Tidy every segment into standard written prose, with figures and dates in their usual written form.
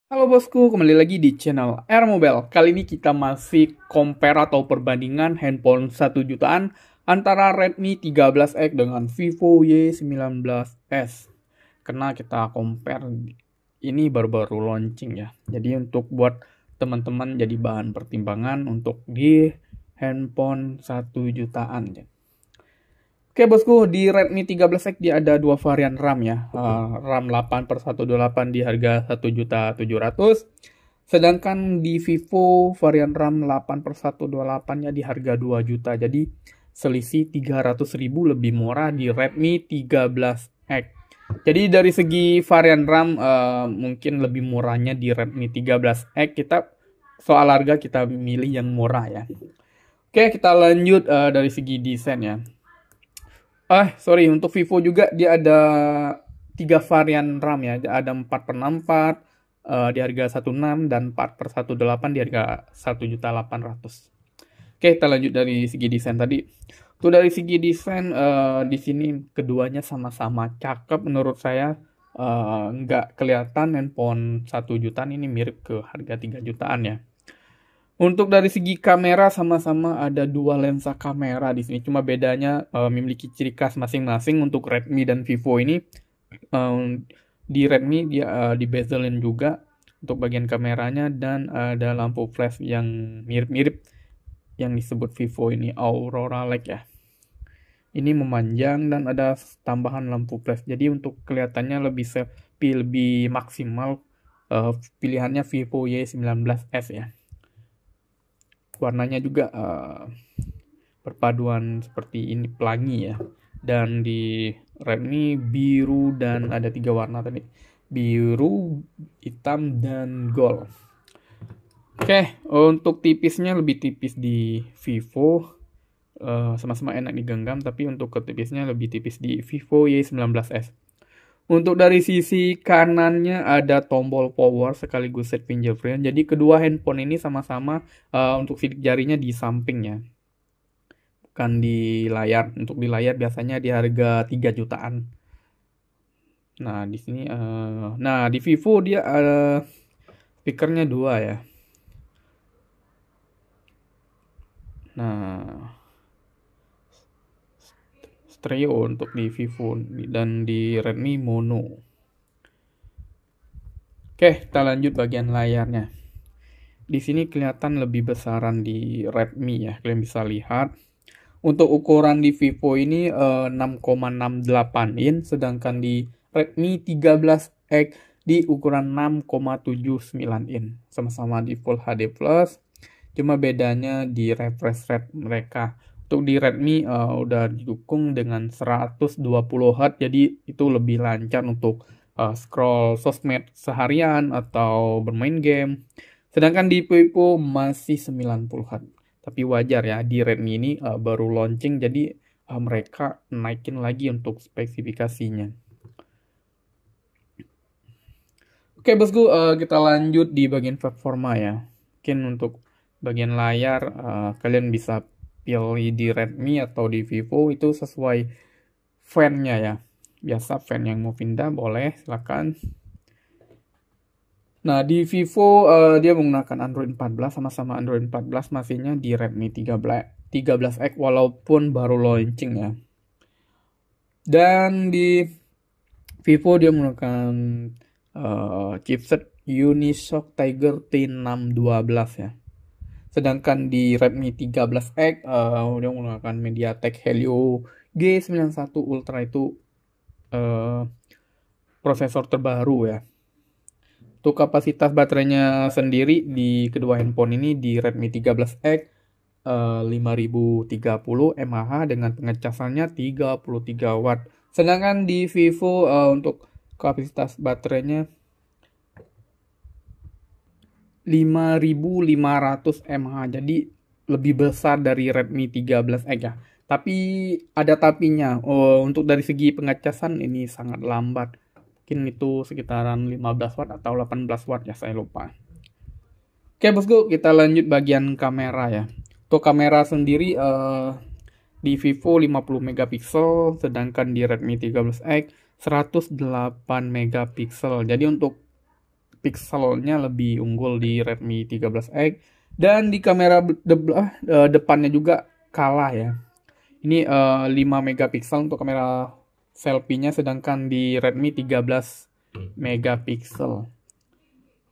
Halo bosku, kembali lagi di channel Air Mobile. Kali ini kita masih compare atau perbandingan handphone 1 jutaan antara Redmi 13X dengan Vivo Y19s. Karena kita compare ini baru-baru launching ya. Jadi untuk buat teman-teman jadi bahan pertimbangan untuk di handphone 1 jutaan ya. Oke bosku, di Redmi 13X dia ada dua varian RAM ya. RAM 8/128 di harga 1.700.000. Sedangkan di Vivo varian RAM 8/128 nya di harga 2 juta. Jadi selisih 300.000 lebih murah di Redmi 13X. Jadi dari segi varian RAM mungkin lebih murahnya di Redmi 13X. Kita soal harga kita milih yang murah ya. Oke, kita lanjut dari segi desain ya. Sorry, untuk Vivo juga dia ada 3 varian RAM ya. Ada 4/64 di harga 16 dan 4/128 di harga 1.800.000. Oke, kita lanjut dari segi desain tadi. Tuh dari segi desain di sini keduanya sama-sama cakep menurut saya. Nggak kelihatan handphone 1 jutaan ini mirip ke harga 3 jutaan ya. Untuk dari segi kamera sama-sama ada dua lensa kamera di sini. Cuma bedanya memiliki ciri khas masing-masing untuk Redmi dan Vivo ini. Di Redmi dia di bezelin juga untuk bagian kameranya dan ada lampu flash yang mirip-mirip yang disebut Vivo ini Aurora Light ya. Ini memanjang dan ada tambahan lampu flash. Jadi untuk kelihatannya lebih sepi, lebih maksimal pilihannya Vivo Y19s ya. Warnanya juga perpaduan seperti ini pelangi ya. Dan di Redmi biru dan ada 3 warna tadi. Biru, hitam, dan gold. Oke, untuk tipisnya lebih tipis di Vivo. Sama-sama enak digenggam, tapi untuk ketipisnya lebih tipis di Vivo Y19s. Untuk dari sisi kanannya ada tombol power sekaligus set fingerprint. Jadi kedua handphone ini sama-sama untuk sidik jarinya di sampingnya. Bukan di layar. Untuk di layar biasanya di harga 3 jutaan. Nah, di sini di Vivo dia ada speakernya 2 ya. Nah, stereo untuk di Vivo dan di Redmi mono. Oke, kita lanjut bagian layarnya. Di sini kelihatan lebih besaran di Redmi ya, kalian bisa lihat. Untuk ukuran di Vivo ini 6,68 inch, sedangkan di Redmi 13X di ukuran 6,79 inch. Sama-sama di Full HD+, cuma bedanya di refresh rate mereka. Untuk di Redmi udah didukung dengan 120 Hz, jadi itu lebih lancar untuk scroll sosmed seharian atau bermain game. Sedangkan di Vivo masih 90 Hz. Tapi wajar ya, di Redmi ini baru launching, jadi mereka naikin lagi untuk spesifikasinya. Oke bosku, kita lanjut di bagian performa ya. Mungkin untuk bagian layar kalian bisa pilih di Redmi atau di Vivo itu sesuai fan-nya ya. Biasa fan yang mau pindah boleh, silakan. Nah, di Vivo dia menggunakan Android 14, sama-sama Android 14 masihnya di Redmi 13X walaupun baru launching ya. Dan di Vivo dia menggunakan chipset Unisoc Tiger T612 ya. Sedangkan di Redmi 13X dia menggunakan MediaTek Helio G91 Ultra itu prosesor terbaru ya. Untuk kapasitas baterainya sendiri di kedua handphone ini di Redmi 13X 5030 mAh dengan pengecasannya 33 watt. Sedangkan di Vivo untuk kapasitas baterainya 5500 mAh. Jadi lebih besar dari Redmi 13X ya. Tapi ada tapinya. Untuk dari segi pengecasan ini sangat lambat. Mungkin itu sekitaran 15 watt atau 18 watt ya, saya lupa. Oke bosku, kita lanjut bagian kamera ya. Untuk kamera sendiri di Vivo 50 megapiksel, sedangkan di Redmi 13X 108 megapiksel. Jadi untuk pikselnya lebih unggul di Redmi 13X, dan di kamera depannya juga kalah ya. Ini 5 megapiksel untuk kamera selfie-nya, sedangkan di Redmi 13 megapiksel.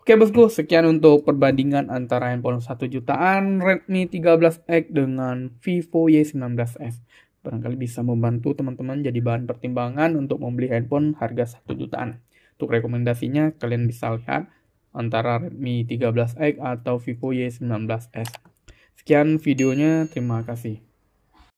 Oke bosku, sekian untuk perbandingan antara handphone 1 jutaan Redmi 13X dengan Vivo Y19s. Barangkali bisa membantu teman-teman jadi bahan pertimbangan untuk membeli handphone harga 1 jutaan. Untuk rekomendasinya kalian bisa lihat antara Redmi 13X atau Vivo Y19s. Sekian videonya, terima kasih.